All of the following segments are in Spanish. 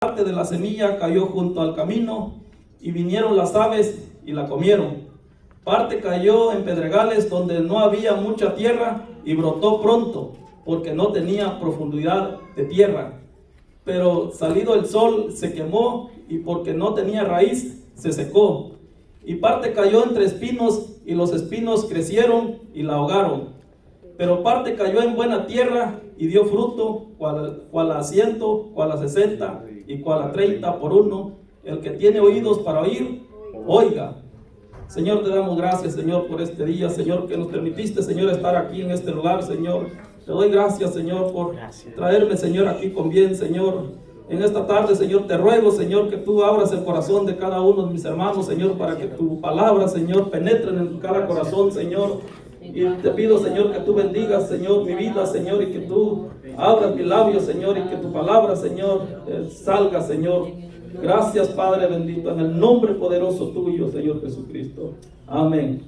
Parte de la semilla cayó junto al camino, y vinieron las aves y la comieron. Parte cayó en pedregales donde no había mucha tierra, y brotó pronto, porque no tenía profundidad de tierra. Pero salido el sol se quemó, y porque no tenía raíz se secó. Y parte cayó entre espinos, y los espinos crecieron y la ahogaron. Pero parte cayó en buena tierra y dio fruto, cual a 100, cual a 60 y cual a 30 por uno. El que tiene oídos para oír, oiga. Señor, te damos gracias, Señor, por este día, Señor, que nos permitiste, Señor, estar aquí en este lugar, Señor. Te doy gracias, Señor, por traerme, Señor, aquí con bien, Señor. En esta tarde, Señor, te ruego, Señor, que tú abras el corazón de cada uno de mis hermanos, Señor, para que tu palabra, Señor, penetre en cada corazón, Señor. Y te pido, Señor, que tú bendigas, Señor, mi vida, Señor, y que tú abras mis labios, Señor, y que tu palabra, Señor, salga, Señor. Gracias, Padre bendito, en el nombre poderoso tuyo, Señor Jesucristo. Amén.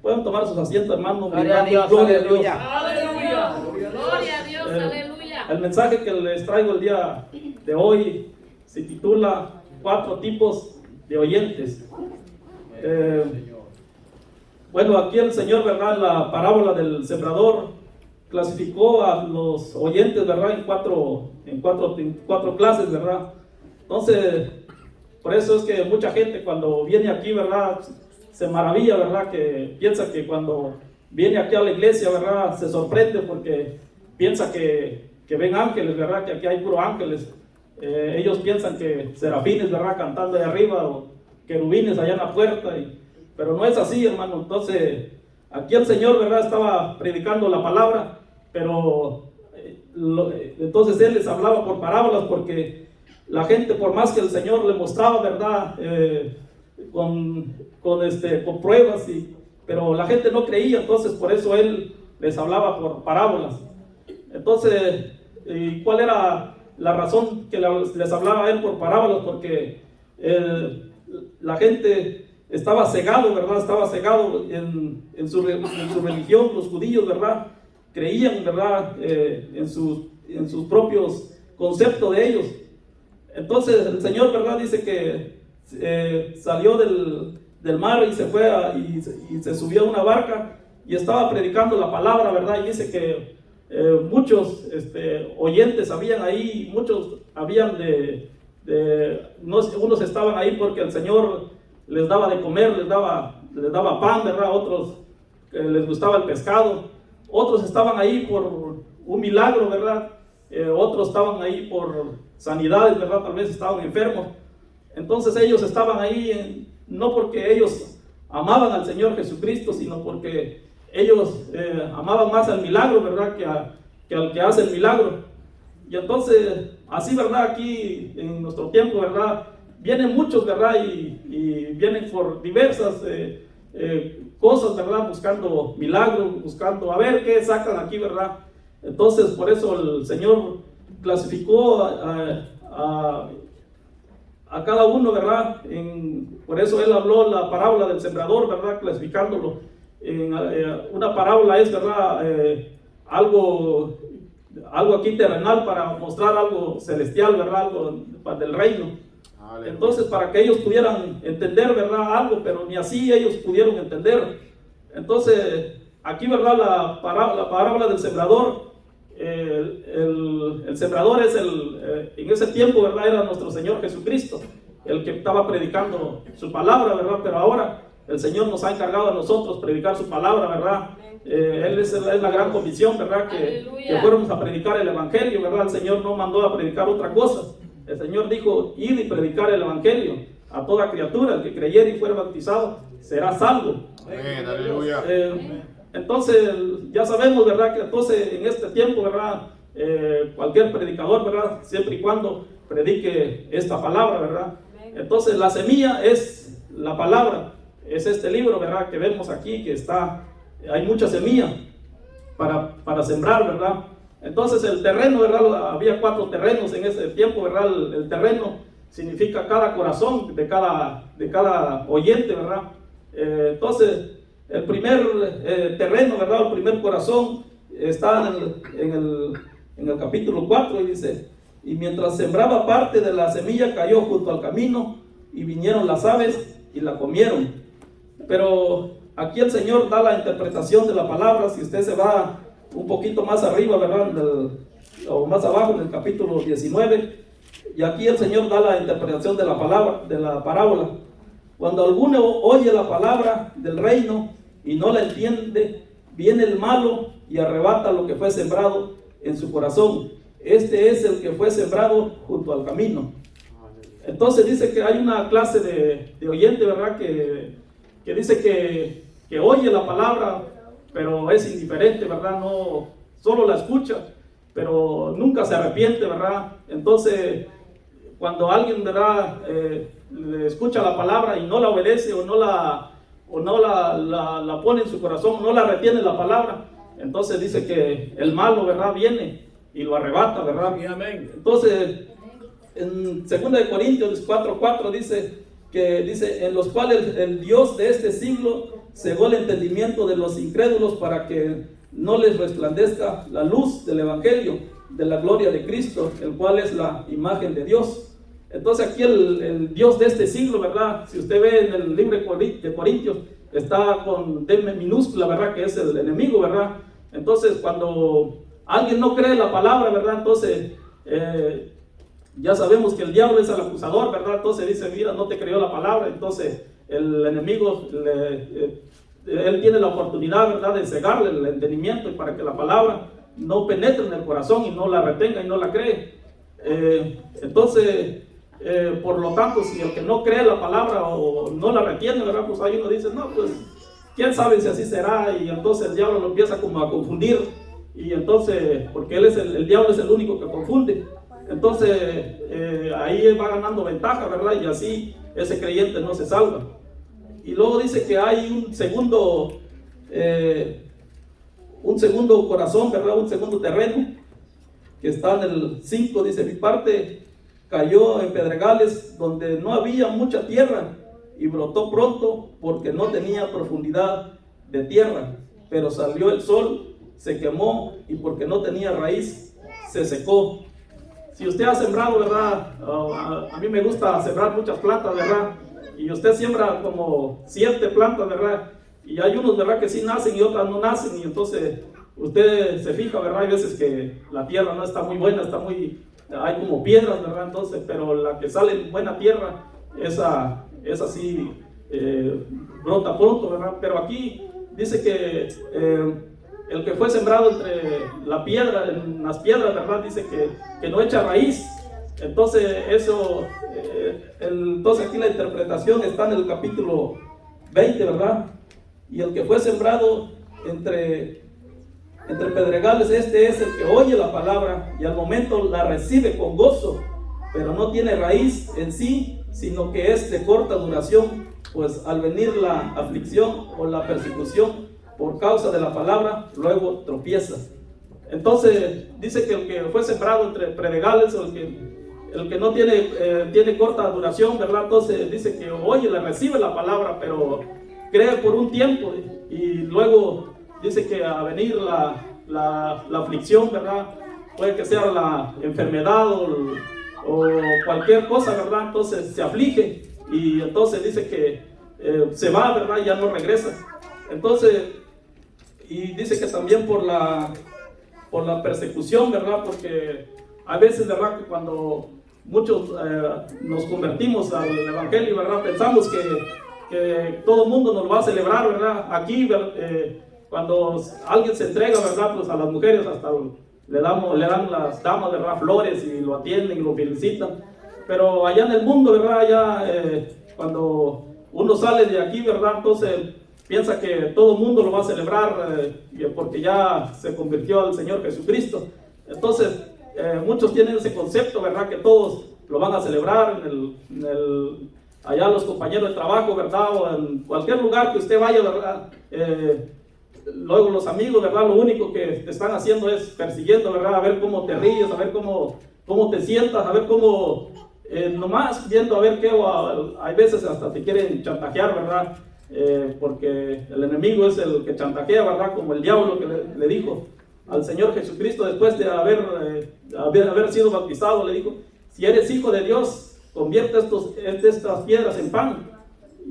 Pueden tomar sus asientos, hermanos. Gloria a Dios, gloria aleluya. Aleluya. Gloria a Dios, aleluya. El mensaje que les traigo el día de hoy se titula 4 tipos de oyentes. Bueno, aquí el Señor, ¿verdad? En la parábola del sembrador clasificó a los oyentes, ¿verdad? En cuatro clases, ¿verdad? Entonces, por eso es que mucha gente cuando viene aquí, ¿verdad? Se maravilla, ¿verdad? Que piensa que cuando viene aquí a la iglesia, ¿verdad? Se sorprende porque piensa que ven ángeles, ¿verdad? Que aquí hay puros ángeles. Ellos piensan que serafines, ¿verdad? Cantando de arriba, o querubines allá en la puerta, pero no es así, hermano. Entonces, aquí el Señor, ¿verdad? Estaba predicando la palabra, pero entonces Él les hablaba por parábolas, porque la gente, por más que el Señor le mostraba, ¿verdad? Con pruebas, pero la gente no creía. Entonces por eso Él les hablaba por parábolas. Entonces, ¿cuál era la razón que les hablaba Él por parábolas? Porque la gente estaba cegado, ¿verdad? Estaba cegado en su religión. Los judíos, ¿verdad? Creían, ¿verdad? En sus propios conceptos de ellos. Entonces el Señor, ¿verdad? Dice que salió del mar y se fue y se subió a una barca y estaba predicando la palabra, ¿verdad? Y dice que muchos oyentes habían ahí, muchos habían unos estaban ahí porque el Señor les daba de comer, les daba pan, ¿verdad? Otros les gustaba el pescado, otros estaban ahí por un milagro, ¿verdad? Otros estaban ahí por sanidades, ¿verdad? Tal vez estaban enfermos. Entonces ellos estaban ahí no porque ellos amaban al Señor Jesucristo, sino porque ellos amaban más al milagro, ¿verdad? Que al que hace el milagro. Y entonces, así, ¿verdad? Aquí en nuestro tiempo, ¿verdad? Vienen muchos, ¿verdad? Y vienen por diversas cosas, ¿verdad? Buscando milagros, buscando a ver qué sacan aquí, ¿verdad? Entonces, por eso el Señor clasificó a cada uno, ¿verdad? Por eso Él habló la parábola del sembrador, ¿verdad? Clasificándolo. Una parábola es, ¿verdad? Algo aquí terrenal para mostrar algo celestial, ¿verdad? Algo del reino. Entonces, para que ellos pudieran entender, ¿verdad? Algo, pero ni así ellos pudieron entender. Entonces, aquí, ¿verdad? La parábola del sembrador, el sembrador es en ese tiempo, ¿verdad? Era nuestro Señor Jesucristo, el que estaba predicando su palabra, ¿verdad? Pero ahora el Señor nos ha encargado a nosotros predicar su palabra, ¿verdad? Él es la gran comisión, ¿verdad? Que fuéramos a predicar el evangelio, ¿verdad? El Señor no mandó a predicar otra cosa. El Señor dijo: id y predicar el evangelio a toda criatura. El que creyere y fuere bautizado será salvo. Amén, aleluya. Entonces, ya sabemos, ¿verdad? Que entonces en este tiempo, ¿verdad? Cualquier predicador, ¿verdad? Siempre y cuando predique esta palabra, ¿verdad? Entonces, la semilla es la palabra. Es este libro, ¿verdad? Que vemos aquí, que hay mucha semilla para sembrar, ¿verdad? Entonces el terreno, ¿verdad? Había 4 terrenos en ese tiempo, ¿verdad? El terreno significa cada corazón de cada oyente, ¿verdad? Entonces el primer terreno, ¿verdad? El primer corazón está en el capítulo 4 y dice: y mientras sembraba parte de la semilla cayó junto al camino, y vinieron las aves y la comieron. Pero aquí el Señor da la interpretación de la palabra. Si usted se va un poquito más arriba, ¿verdad? O más abajo, en el capítulo 19, y aquí el Señor da la interpretación de la palabra, de la parábola. Cuando alguno oye la palabra del reino y no la entiende, viene el malo y arrebata lo que fue sembrado en su corazón. Este es el que fue sembrado junto al camino. Entonces dice que hay una clase de oyente, ¿verdad? Que dice que oye la palabra, pero es indiferente, ¿verdad? No, solo la escucha, pero nunca se arrepiente, ¿verdad? Entonces, cuando alguien, ¿verdad? Le escucha la palabra y no la obedece o no la pone en su corazón, no la retiene la palabra, entonces dice que el malo, ¿verdad? Viene y lo arrebata, ¿verdad? Entonces, en 2 de Corintios 4:4 dice, en los cuales el Dios de este siglo cegó el entendimiento de los incrédulos para que no les resplandezca la luz del Evangelio de la gloria de Cristo, el cual es la imagen de Dios. Entonces aquí el Dios de este siglo, ¿verdad? Si usted ve en el libro de Corintios, está con D minúscula, ¿verdad? Que es el enemigo, ¿verdad? Entonces cuando alguien no cree la palabra, ¿verdad? Entonces ya sabemos que el diablo es el acusador, ¿verdad? Entonces dice, mira, no te creyó la palabra. Entonces el enemigo, él tiene la oportunidad, ¿verdad? De cegarle el entendimiento y para que la palabra no penetre en el corazón y no la retenga y no la cree. Entonces, por lo tanto, si el que no cree la palabra o no la retiene, ¿verdad? Pues ahí uno dice, no, pues, quién sabe si así será, y entonces el diablo lo empieza como a confundir, y entonces, porque él es el diablo es el único que confunde, entonces ahí va ganando ventaja, ¿verdad? Y así ese creyente no se salva. Y luego dice que hay un segundo corazón, ¿verdad? Un segundo terreno, que está en el 5, dice, mi parte cayó en pedregales donde no había mucha tierra y brotó pronto porque no tenía profundidad de tierra, pero salió el sol, se quemó y porque no tenía raíz se secó. Si usted ha sembrado, ¿verdad? A mí me gusta sembrar muchas plantas, ¿verdad? Y usted siembra como 7 plantas, ¿verdad? Y hay unos, ¿verdad? Que sí nacen y otras no nacen, y entonces usted se fija, ¿verdad? Hay veces que la tierra no está muy buena, hay como piedras, ¿verdad? Entonces, pero la que sale en buena tierra, esa sí brota pronto, ¿verdad? Pero aquí dice que el que fue sembrado entre en las piedras, ¿verdad? Dice que no echa raíz. Entonces, entonces aquí la interpretación está en el capítulo 20, ¿verdad? Y el que fue sembrado entre pedregales, este es el que oye la palabra y al momento la recibe con gozo, pero no tiene raíz en sí, sino que es de corta duración, pues al venir la aflicción o la persecución por causa de la palabra, luego tropieza. Entonces dice que el que fue sembrado entre pedregales, o el que no tiene corta duración, ¿verdad? Entonces dice que oye, le recibe la palabra, pero cree por un tiempo, y luego dice que a venir la aflicción, ¿verdad? Puede que sea la enfermedad o cualquier cosa, ¿verdad? Entonces se aflige y entonces dice que se va, ¿verdad? Y ya no regresa. Entonces, y dice que también por la persecución, ¿verdad? Porque a veces, ¿verdad? Que cuando muchos nos convertimos al Evangelio, ¿verdad? Pensamos que todo el mundo nos va a celebrar, ¿verdad? Aquí, cuando alguien se entrega, ¿verdad? Pues a las mujeres hasta le dan las damas, ¿verdad? Flores y lo atienden y lo felicitan. Pero allá en el mundo, ¿verdad? Allá cuando uno sale de aquí, ¿verdad? Entonces piensa que todo el mundo lo va a celebrar porque ya se convirtió al Señor Jesucristo. Entonces muchos tienen ese concepto, ¿verdad? Que todos lo van a celebrar allá los compañeros de trabajo, ¿verdad? O en cualquier lugar que usted vaya, ¿verdad? Luego los amigos, ¿verdad? Lo único que te están haciendo es persiguiendo, ¿verdad? A ver cómo te ríes, a ver cómo te sientas, a ver cómo, nomás viendo a ver qué, hay veces hasta te quieren chantajear, ¿verdad? Porque el enemigo es el que chantajea, ¿verdad? Como el diablo que le dijo. al Señor Jesucristo después de haber sido bautizado. Le dijo, si eres hijo de Dios, convierte estas piedras en pan.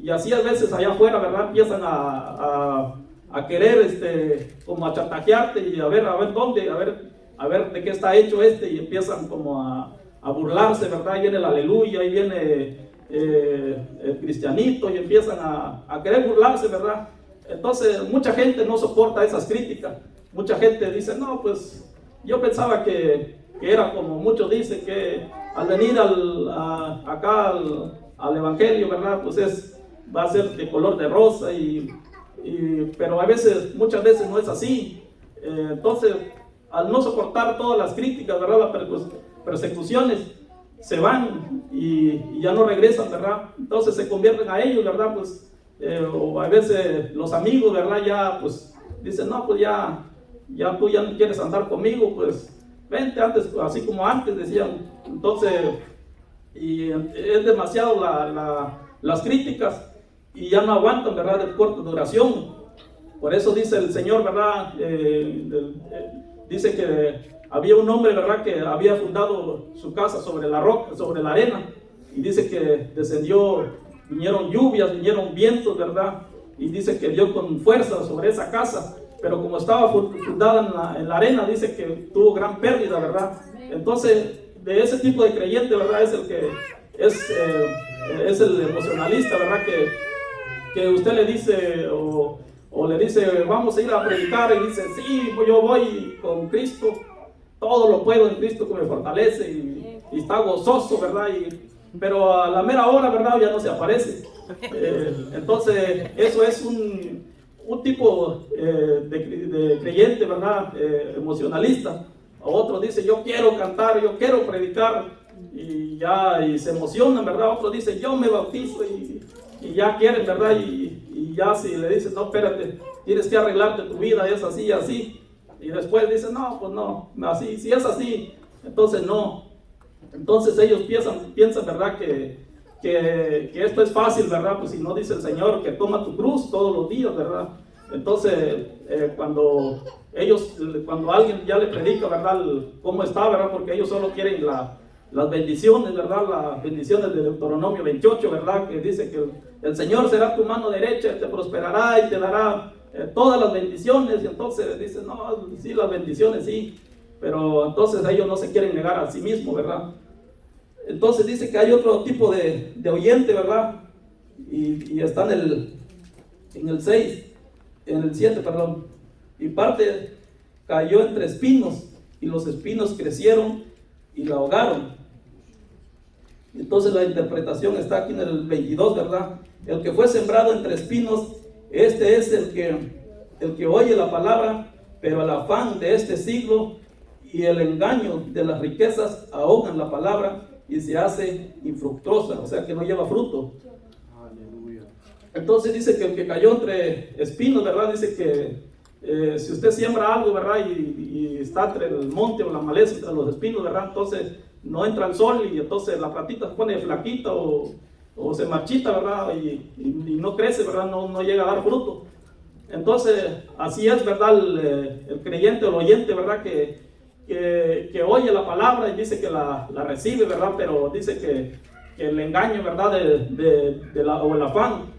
Y así a veces allá afuera, ¿verdad? Empiezan a querer como a chantajearte y a ver dónde, a ver de qué está hecho y empiezan como a burlarse, ¿verdad? Ahí viene el aleluya, ahí viene el cristianito y empiezan a querer burlarse, ¿verdad? Entonces mucha gente no soporta esas críticas. Mucha gente dice, no, pues yo pensaba que era como muchos dicen, que al venir acá al evangelio, ¿verdad? Pues va a ser de color de rosa, pero muchas veces no es así. Entonces, al no soportar todas las críticas, ¿verdad? Las persecuciones, se van y ya no regresan, ¿verdad? Entonces se convierten a ellos, ¿verdad? Pues, o a veces los amigos, ¿verdad? Ya pues dicen, no, pues ya tú ya no quieres andar conmigo, pues vente antes, así como antes decían. Entonces, y es demasiado las críticas y ya no aguantan, ¿verdad? De corta duración. Por eso dice el Señor, ¿verdad? Dice que había un hombre, ¿verdad? Que había fundado su casa sobre la roca, sobre la arena, y dice que vinieron lluvias, vinieron vientos, ¿verdad? Y dice que dio con fuerza sobre esa casa, pero como estaba fundada en la arena, dice que tuvo gran pérdida, ¿verdad? Entonces, de ese tipo de creyente, ¿verdad? Es el que es el emocionalista, ¿verdad? Que usted le dice o le dice, vamos a ir a predicar, y dice, sí, pues yo voy con Cristo, todo lo puedo en Cristo que me fortalece, y está gozoso, ¿verdad? Pero a la mera hora, ¿verdad? Ya no se aparece. Entonces, eso es un tipo de creyente, ¿verdad? Emocionalista. Otro dice, yo quiero cantar, yo quiero predicar, y se emocionan, ¿verdad? Otro dice, yo me bautizo, y ya quieren, ¿verdad? Y ya si le dicen, no, espérate, tienes que arreglarte tu vida, es así, así. Y después dicen, no, pues no, así, si es así, entonces no. Entonces ellos piensan, ¿verdad? Que esto es fácil, ¿verdad? Pues si no dice el Señor que toma tu cruz todos los días, ¿verdad? Entonces, cuando alguien ya le predica, ¿verdad? Cómo está, ¿verdad? Porque ellos solo quieren las bendiciones, ¿verdad? Las bendiciones de Deuteronomio 28, ¿verdad? Que dice que el Señor será tu mano derecha, te prosperará y te dará todas las bendiciones. Y entonces dicen, no, sí, las bendiciones sí, pero entonces ellos no se quieren negar a sí mismos, ¿verdad? Entonces dice que hay otro tipo de oyente, ¿verdad? Y está en el 7, perdón. Y parte cayó entre espinos, y los espinos crecieron y la ahogaron. Entonces la interpretación está aquí en el 22, ¿verdad? El que fue sembrado entre espinos, este es el que oye la palabra, pero el afán de este siglo y el engaño de las riquezas ahogan la palabra y se hace infructuosa, o sea que no lleva fruto. Aleluya. Entonces dice que el que cayó entre espinos, ¿verdad? Dice que si usted siembra algo, ¿verdad? Y está entre el monte o la maleza, entre los espinos, ¿verdad? Entonces no entra el sol y entonces la plantita se pone flaquita o se marchita, ¿verdad? Y no crece, ¿verdad? No llega a dar fruto. Entonces, así es, ¿verdad? El creyente o el oyente, ¿verdad? Que oye la palabra y dice que la recibe, ¿verdad? Pero dice que el engaño, ¿verdad? O el afán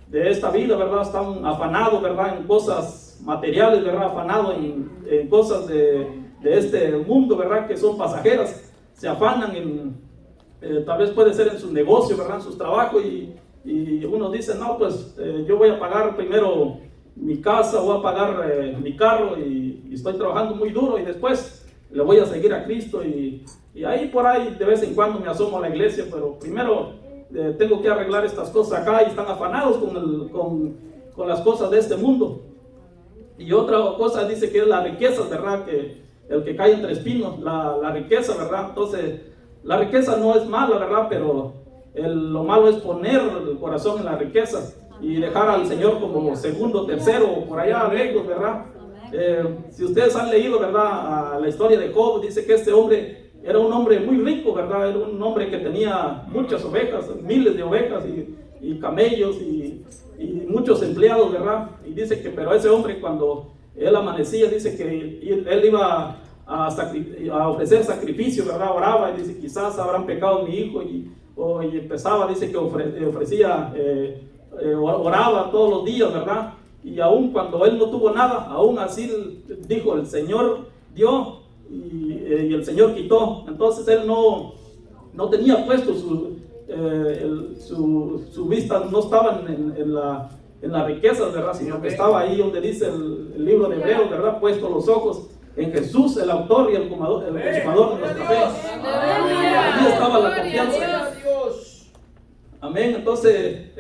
de esta vida, ¿verdad? Están afanados, ¿verdad? En cosas materiales, ¿verdad? Afanados en cosas de este mundo, ¿verdad? Que son pasajeras. Se afanan tal vez puede ser en su negocio, ¿verdad? En sus trabajos, y uno dice, no, pues yo voy a pagar primero mi casa, voy a pagar mi carro, y estoy trabajando muy duro, y después le voy a seguir a Cristo, y ahí por ahí de vez en cuando me asomo a la iglesia, pero primero tengo que arreglar estas cosas acá, y están afanados con las cosas de este mundo. Y otra cosa dice que es la riqueza, ¿verdad? Que el que cae entre espinos, la riqueza, ¿verdad? Entonces, la riqueza no es mala, ¿verdad? Pero lo malo es poner el corazón en la riqueza y dejar al Señor como segundo, tercero, por allá lejos, ¿verdad? Si ustedes han leído, ¿verdad? La historia de Job, dice que este hombre era un hombre muy rico, ¿verdad? Era un hombre que tenía muchas ovejas, miles de ovejas y camellos y muchos empleados, ¿verdad? Y dice que, pero ese hombre cuando él amanecía, dice que él iba a ofrecer sacrificio, ¿verdad? Oraba y dice, quizás habrán pecado mi hijo, y empezaba, dice que ofrecía, oraba todos los días, ¿verdad? Y aún cuando él no tuvo nada, aún así dijo, el Señor dio y el Señor quitó. Entonces él no tenía puesto su vista, no estaba en las riquezas, ¿verdad? Sino que estaba ahí donde dice el libro de Hebreos, ¿verdad? Puesto los ojos en Jesús, el autor y el consumador de nuestra fe. Ahí estaba la confianza. Amén. Entonces,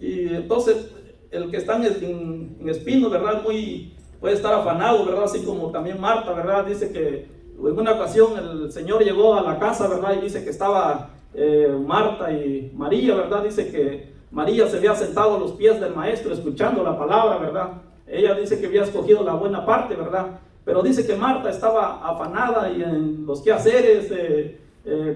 entonces el que está en espinos, ¿verdad? Puede estar afanado, ¿verdad? Así como también Marta, ¿verdad? Dice que en una ocasión el Señor llegó a la casa, ¿verdad? Y dice que estaba Marta y María, ¿verdad? Dice que María se había sentado a los pies del maestro escuchando la palabra, ¿verdad? Ella dice que había escogido la buena parte, ¿verdad? Pero dice que Marta estaba afanada y en los quehaceres,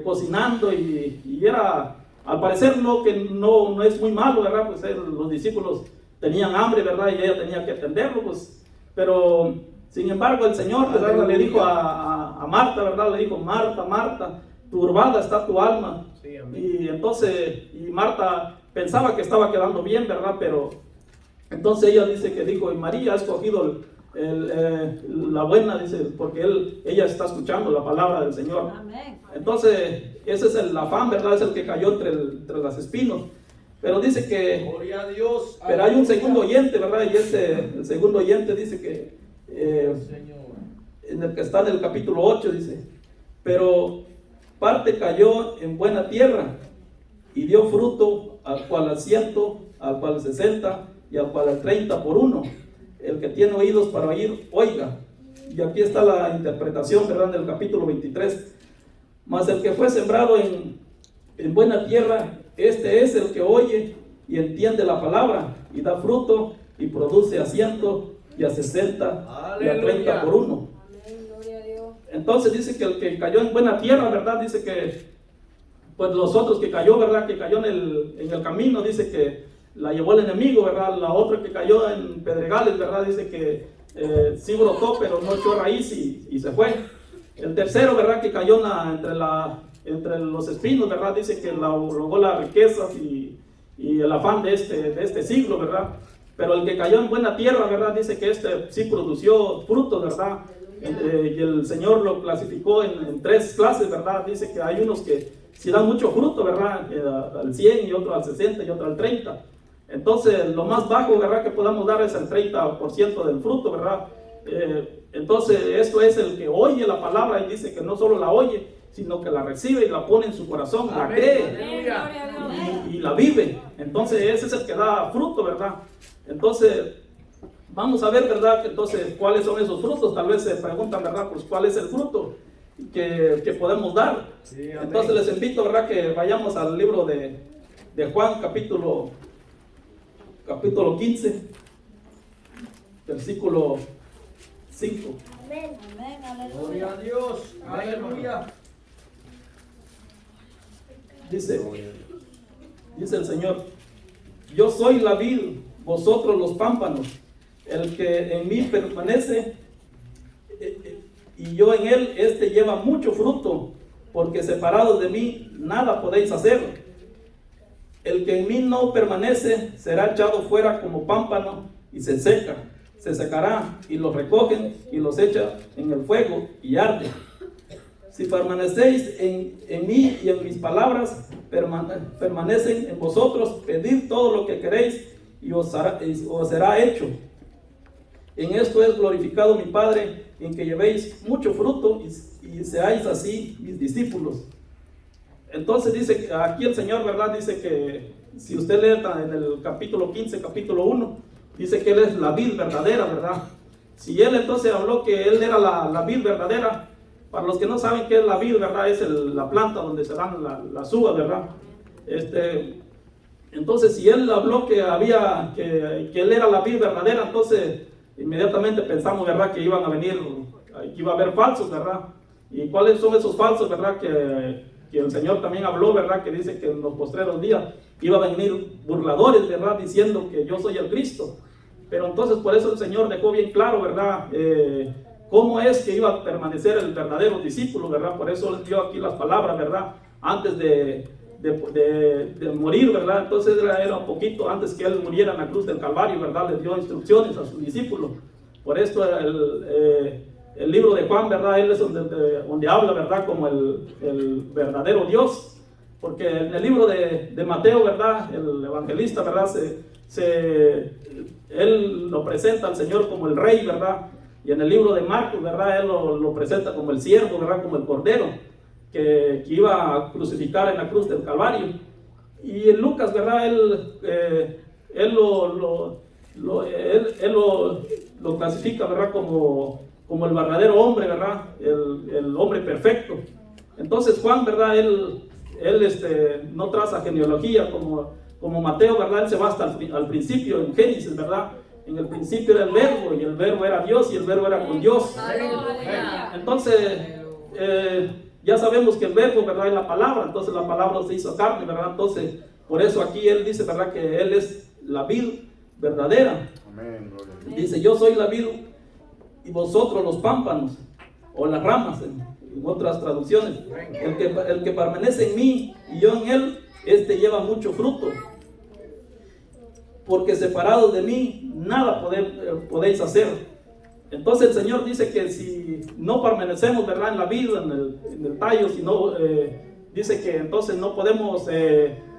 cocinando, y era, al parecer, que no es muy malo, ¿verdad? Pues los discípulos tenían hambre, ¿verdad? Y ella tenía que atenderlo, pues. Pero, sin embargo, el Señor, ¿verdad? Le dijo a Marta, ¿verdad? Le dijo, Marta, Marta, turbada está tu alma. Sí, y entonces, Marta pensaba que estaba quedando bien, ¿verdad? Pero entonces ella dice que dijo, y María ha escogido la buena, dice, porque ella está escuchando la palabra del Señor. Amén. Entonces, ese es el afán, ¿verdad? Es el que cayó entre las espinos. Pero dice que, gloria a Dios, pero hay un segundo oyente, ¿verdad? Y el segundo oyente dice que, en el que está en el capítulo 8, dice, pero parte cayó en buena tierra y dio fruto, al cual al 100, al cual al 60 y al cual al 30 por uno. El que tiene oídos para oír, oiga. Y aquí está la interpretación, ¿verdad? Del capítulo 23. Mas el que fue sembrado en buena tierra, este es el que oye y entiende la palabra y da fruto y produce a 100 y a 60 y a 30 por uno. Entonces dice que el que cayó en buena tierra, ¿verdad? Dice que, pues los otros que cayó, ¿verdad? Que cayó en el camino, dice que la llevó el enemigo, ¿verdad? La otra que cayó en pedregales, ¿verdad? Dice que sí brotó, pero no echó raíz y se fue. El tercero, ¿verdad? Que cayó entre los espinos, ¿verdad? Dice que robó las riquezas y el afán de este siglo, ¿verdad? Pero el que cayó en buena tierra, ¿verdad? Dice que sí produció frutos, ¿verdad? Y el Señor lo clasificó en 3 clases, ¿verdad? Dice que hay unos que sí dan mucho fruto, ¿verdad? Al 100 y otro al 60 y otro al 30. Entonces, lo más bajo, ¿verdad? Que podamos dar es el 30% del fruto, ¿verdad? Entonces, esto es el que oye la palabra y dice que no solo la oye, sino que la recibe y la pone en su corazón, la cree y la vive. Entonces, ese es el que da fruto, ¿verdad? Entonces, vamos a ver, ¿verdad? Entonces, ¿cuáles son esos frutos? Tal vez se preguntan, ¿verdad? Pues, ¿cuál es el fruto que podemos dar? Sí, entonces, les invito, ¿verdad? Que vayamos al libro de Juan, capítulo 15, versículo 5. Amén. Amén. Gloria a Dios. Aleluya. Dice el Señor, yo soy la vid, vosotros los pámpanos. El que en mí permanece y yo en él, este lleva mucho fruto, porque separados de mí nada podéis hacer. El que en mí no permanece será echado fuera como pámpano y se secará, y los recogen y los echan en el fuego y arde. Si permanecéis en mí y en mis palabras permanecen en vosotros, pedid todo lo que queréis y os será hecho. En esto es glorificado mi Padre, en que llevéis mucho fruto y seáis así mis discípulos. Entonces dice aquí el Señor, ¿verdad? Dice que si usted lee en el capítulo 15, capítulo 1, dice que Él es la vid verdadera, ¿verdad? Si Él entonces habló que Él era la vid verdadera, para los que no saben qué es la vid, ¿verdad? Es la planta donde se dan las uvas, ¿verdad? Entonces si Él habló que Él era la vid verdadera, entonces inmediatamente pensamos, ¿verdad? Que iban a venir, que iba a haber falsos, ¿verdad? ¿Y cuáles son esos falsos, verdad? Que el Señor también habló, ¿verdad? Que dice que en los postreros días iba a venir burladores, ¿verdad? Diciendo que yo soy el Cristo. Pero entonces por eso el Señor dejó bien claro, ¿verdad? Cómo es que iba a permanecer el verdadero discípulo, ¿verdad? Por eso les dio aquí las palabras, ¿verdad? Antes de morir, ¿verdad? Entonces era un poquito antes que él muriera en la cruz del Calvario, ¿verdad? Les dio instrucciones a sus discípulos. Por esto el libro de Juan, ¿verdad? Él es donde habla, ¿verdad? Como el verdadero Dios. Porque en el libro de Mateo, ¿verdad? El evangelista, ¿verdad? Él lo presenta al Señor como el rey, ¿verdad? Y en el libro de Marcos, ¿verdad? Él lo presenta como el siervo, ¿verdad? Como el cordero que iba a crucificar en la cruz del Calvario. Y en Lucas, ¿verdad? Él lo clasifica, ¿verdad? Como el verdadero hombre, ¿verdad? El hombre perfecto. Entonces Juan, ¿verdad? Él no traza genealogía como Mateo, ¿verdad? Él se va hasta al principio, en Génesis, ¿verdad? En el principio era el verbo, y el verbo era Dios, y el verbo era con Dios. Entonces, ya sabemos que el verbo, ¿verdad? Es la palabra, entonces la palabra se hizo carne, ¿verdad? Entonces, por eso aquí él dice, ¿verdad? Que él es la vid verdadera. Amén. Dice, yo soy la vid y vosotros los pámpanos, o las ramas, en otras traducciones. El que permanece en mí y yo en él, lleva mucho fruto. Porque separados de mí, nada podéis hacer. Entonces el Señor dice que si no permanecemos, ¿verdad? En la vida, en el tallo, dice que entonces no podemos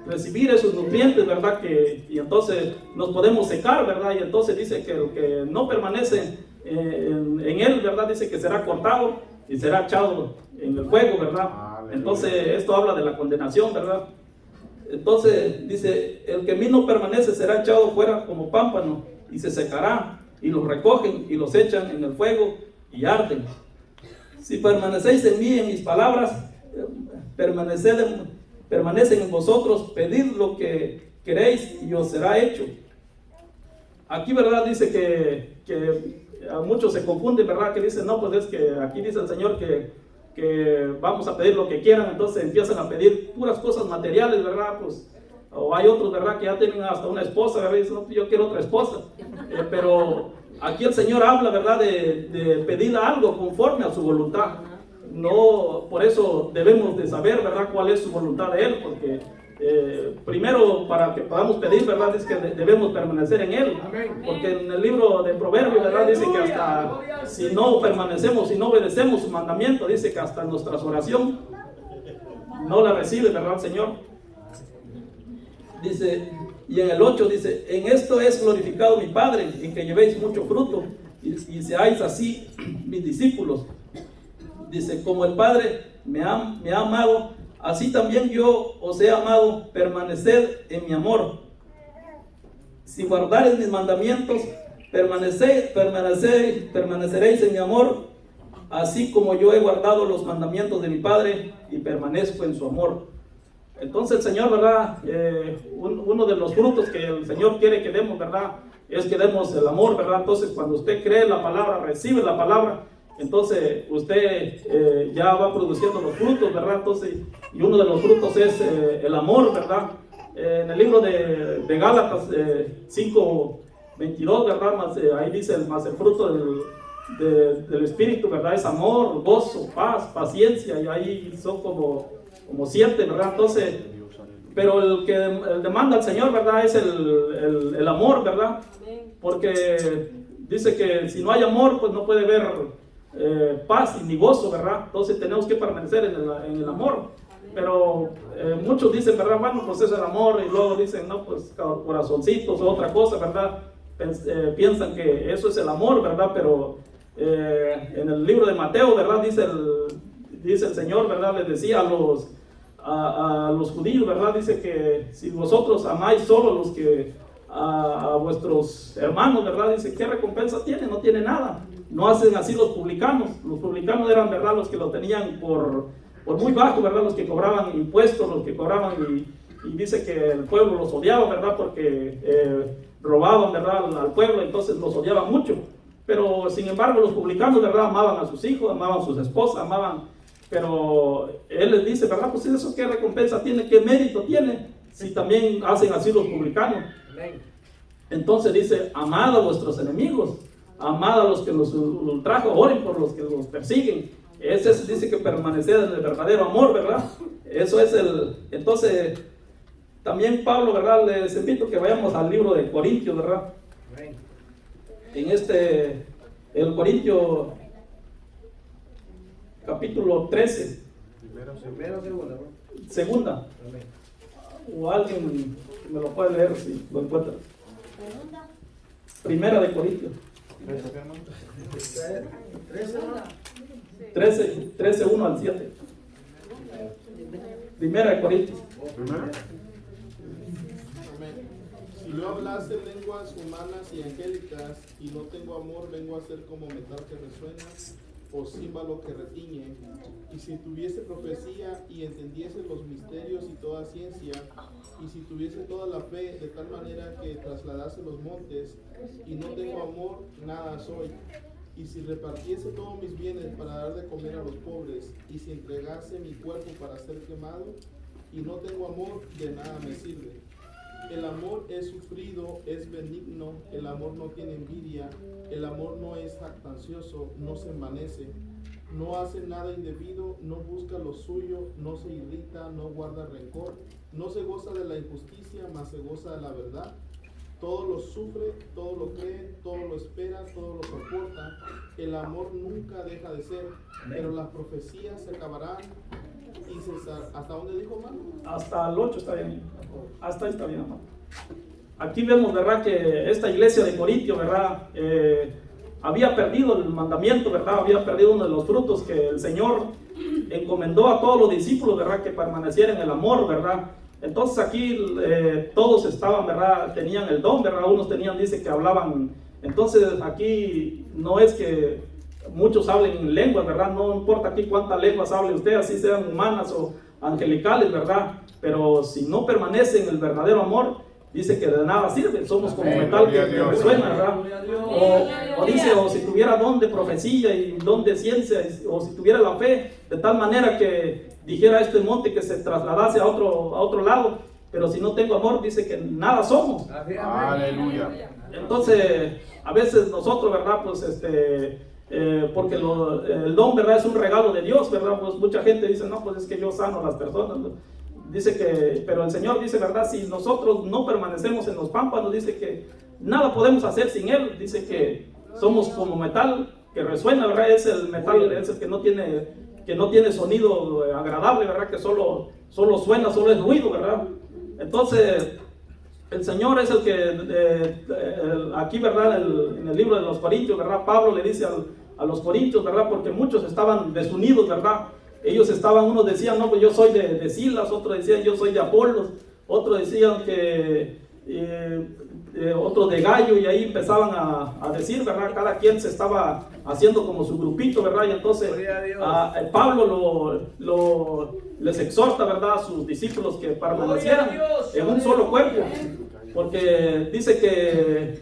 recibir esos nutrientes, ¿verdad? Y entonces nos podemos secar, ¿verdad? Y entonces dice que el que no permanece en él, ¿verdad? Dice que será cortado y será echado en el fuego, ¿verdad? Entonces esto habla de la condenación, ¿verdad? Entonces dice, el que en mí no permanece será echado fuera como pámpano y se secará, y los recogen y los echan en el fuego y arden. Si permanecéis en mí y en mis palabras, permanecen en vosotros, pedid lo que queréis y os será hecho. Aquí, ¿verdad? Dice que a muchos se confunden, ¿verdad? Que dicen, no, pues es que aquí dice el Señor que vamos a pedir lo que quieran, entonces empiezan a pedir puras cosas materiales, ¿verdad? Pues, o hay otros, ¿verdad? Que ya tienen hasta una esposa, ¿verdad? Y dicen, no, yo quiero otra esposa. Pero aquí el Señor habla, ¿verdad? De pedir algo conforme a su voluntad. No, por eso debemos de saber, ¿verdad? Cuál es su voluntad de Él, porque primero, para que podamos pedir, ¿verdad? Es que debemos permanecer en Él. Porque en el libro de Proverbios, ¿verdad? Dice que hasta si no permanecemos, si no obedecemos su mandamiento, dice que hasta nuestra oración no la recibe, ¿verdad, Señor? Dice, y en el 8 dice, en esto es glorificado mi Padre, en que llevéis mucho fruto y seáis así mis discípulos. Dice, como el Padre me ha amado, así también yo os he amado, permaneced en mi amor. Si guardareis mis mandamientos, permaneceréis en mi amor, así como yo he guardado los mandamientos de mi Padre y permanezco en su amor. Entonces el Señor, ¿verdad? Uno de los frutos que el Señor quiere que demos, ¿verdad? Es que demos el amor, ¿verdad? Entonces cuando usted cree la palabra, recibe la palabra, entonces usted ya va produciendo los frutos, ¿verdad? Entonces, y uno de los frutos es el amor, ¿verdad? En el libro de Gálatas 5:22, ¿verdad? Ahí dice, más el fruto del Espíritu, ¿verdad? Es amor, gozo, paz, paciencia, y ahí son como 7, ¿verdad? Entonces, pero el que demanda al Señor, ¿verdad? Es el amor, ¿verdad? Porque dice que si no hay amor, pues no puede haber paz y ni gozo, ¿verdad? Entonces tenemos que permanecer en el amor. Pero muchos dicen, ¿verdad? Bueno, pues es el amor, y luego dicen, no, pues corazoncitos o otra cosa, ¿verdad? Piensan que eso es el amor, ¿verdad? Pero en el libro de Mateo, ¿verdad? Dice el Señor, ¿verdad? Les decía a los judíos, ¿verdad? Dice que si vosotros amáis solo a vuestros hermanos, ¿verdad? Dice, ¿qué recompensa tiene? No tiene nada. No hacen así los publicanos. Los publicanos eran, ¿verdad? Los que lo tenían por muy bajo, ¿verdad? Los que cobraban impuestos, los que cobraban, y dice que el pueblo los odiaba, ¿verdad? Porque robaban, ¿verdad? Al pueblo, entonces los odiaban mucho. Pero sin embargo los publicanos, ¿verdad? Amaban a sus hijos, amaban a sus esposas, amaban. Pero él les dice, ¿verdad? Pues eso, ¿qué recompensa tiene? ¿Qué mérito tiene? Si también hacen así los publicanos. Entonces dice, amad a vuestros enemigos, amad a los que los ultrajan, oren por los que los persiguen. Dice que permanecer en el verdadero amor, ¿verdad? Eso es entonces, también Pablo, ¿verdad? Les invito que vayamos al libro de Corintios, ¿verdad? En el Corintio, capítulo 13. Segunda. O alguien me lo puede leer si lo encuentra. Primera de Corintios. 13, 1 al 7. Primera de Corintios. Si yo hablase lenguas humanas y angélicas y no tengo amor, vengo a ser como metal que resuena o címbalo que retiñe. Y si tuviese profecía y entendiese los misterios y toda ciencia, y si tuviese toda la fe de tal manera que trasladase los montes, y no tengo amor, nada soy. Y si repartiese todos mis bienes para dar de comer a los pobres, y si entregase mi cuerpo para ser quemado, y no tengo amor, de nada me sirve. El amor es sufrido, es benigno, el amor no tiene envidia, el amor no es jactancioso, no se envanece, no hace nada indebido, no busca lo suyo, no se irrita, no guarda rencor, no se goza de la injusticia, mas se goza de la verdad. Todo lo sufre, todo lo cree, todo lo espera, todo lo soporta. El amor nunca deja de ser, pero las profecías se acabarán y cesar. ¿Hasta dónde dijo, hermano? Hasta el 8 está bien. Hasta ahí está bien, hermano. Aquí vemos, ¿verdad?, que esta iglesia de Corintio, ¿verdad?, había perdido el mandamiento, ¿verdad?, había perdido uno de los frutos que el Señor encomendó a todos los discípulos, ¿verdad?, que permanecieran en el amor, ¿verdad? Entonces aquí todos estaban, ¿verdad?, tenían el don, ¿verdad? Unos tenían, dice que hablaban. Entonces aquí no es que muchos hablen en lenguas, ¿verdad? No importa aquí cuántas lenguas hable usted, así sean humanas o angelicales, ¿verdad? Pero si no permanece en el verdadero amor, dice que de nada sirve. Somos como metal que resuena, ¿verdad? O dice, o si tuviera don de profecía y don de ciencia, o si tuviera la fe, de tal manera que dijera a este monte que se trasladase a otro lado, pero si no tengo amor, dice que nada somos. Aleluya. Entonces, a veces nosotros, ¿verdad? Pues porque el don, ¿verdad?, es un regalo de Dios, ¿verdad? Pues mucha gente dice, no, pues es que yo sano a las personas, ¿no? Dice que, pero el Señor dice, ¿verdad?, si nosotros no permanecemos en los pámpanos, dice que nada podemos hacer sin Él. Dice que somos como metal que resuena, ¿verdad? Es el metal, es el que no tiene sonido agradable, ¿verdad? Que solo suena, solo es ruido, ¿verdad? Entonces, el Señor es el que, aquí, ¿verdad?, en el libro de los Corintios, ¿verdad?, Pablo le dice a los Corintios, ¿verdad?, porque muchos estaban desunidos, ¿verdad? Ellos unos decían, no, pues yo soy de Silas, otros decían, yo soy de Apolos, otros decían que, otros de Gallo, y ahí empezaban a decir, ¿verdad? Cada quien se estaba haciendo como su grupito, ¿verdad? Y entonces Pablo les exhorta, ¿verdad?, a sus discípulos que permanecieran en un solo cuerpo, porque dice que,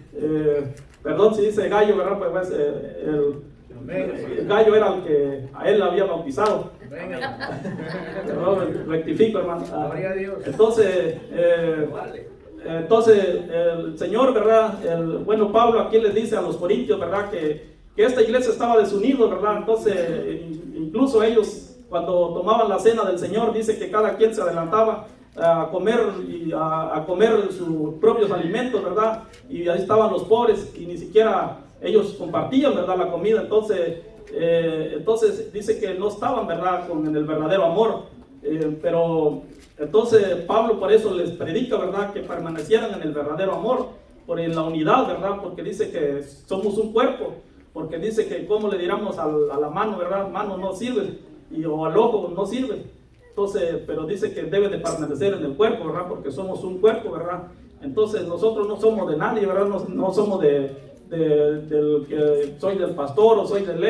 perdón si dice Gallo, ¿verdad? Pues el Gallo era el que a él había bautizado. Rectifico, hermano. Entonces el Señor, ¿verdad? Bueno, Pablo aquí les dice a los corintios, ¿verdad?, que esta iglesia estaba desunida, ¿verdad? Entonces, incluso ellos, cuando tomaban la cena del Señor, dice que cada quien se adelantaba a comer a comer sus propios alimentos, ¿verdad? Y ahí estaban los pobres y ni siquiera ellos compartían, ¿verdad?, la comida. Entonces dice que no estaban, ¿verdad?, en el verdadero amor. Pero entonces Pablo por eso les predica, ¿verdad?, que permanecieran en el verdadero amor, en la unidad, ¿verdad?, porque dice que somos un cuerpo, porque dice que como le diéramos a la mano, ¿verdad?, mano no sirve, o al ojo no sirve. Entonces, pero dice que debe de permanecer en el cuerpo, ¿verdad?, porque somos un cuerpo, ¿verdad? Entonces nosotros no somos de nadie, ¿verdad? No somos del que soy del pastor o soy del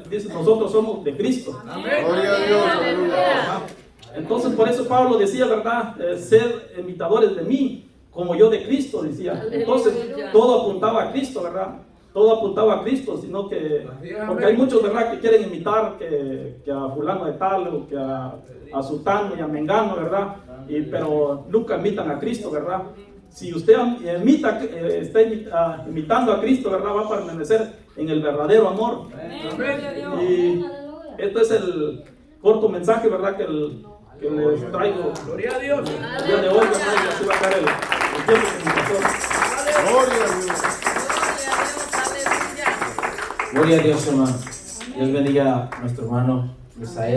dice, nosotros somos de Cristo. Amén. Gloria a Dios. Aleluya. Entonces por eso Pablo decía, ¿verdad?, ser imitadores de mí, como yo de Cristo, decía. Entonces todo apuntaba a Cristo, ¿verdad? Todo apuntaba a Cristo, sino que, porque hay muchos, ¿verdad?, que quieren imitar que a fulano de tal, o que a sutano y a mengano, ¿verdad? Pero nunca imitan a Cristo, ¿verdad? si usted está imitando a Cristo, ¿verdad? Va a permanecer en el verdadero amor. Y este es el corto mensaje, ¿verdad? Que les traigo. Gloria a Dios. El día de hoy, ¿verdad? Y así va a estar el tiempo con mi pastor. Gloria a Dios. Gloria a Dios, aleluya. Gloria a Dios, hermano. Dios bendiga a nuestro hermano Misael.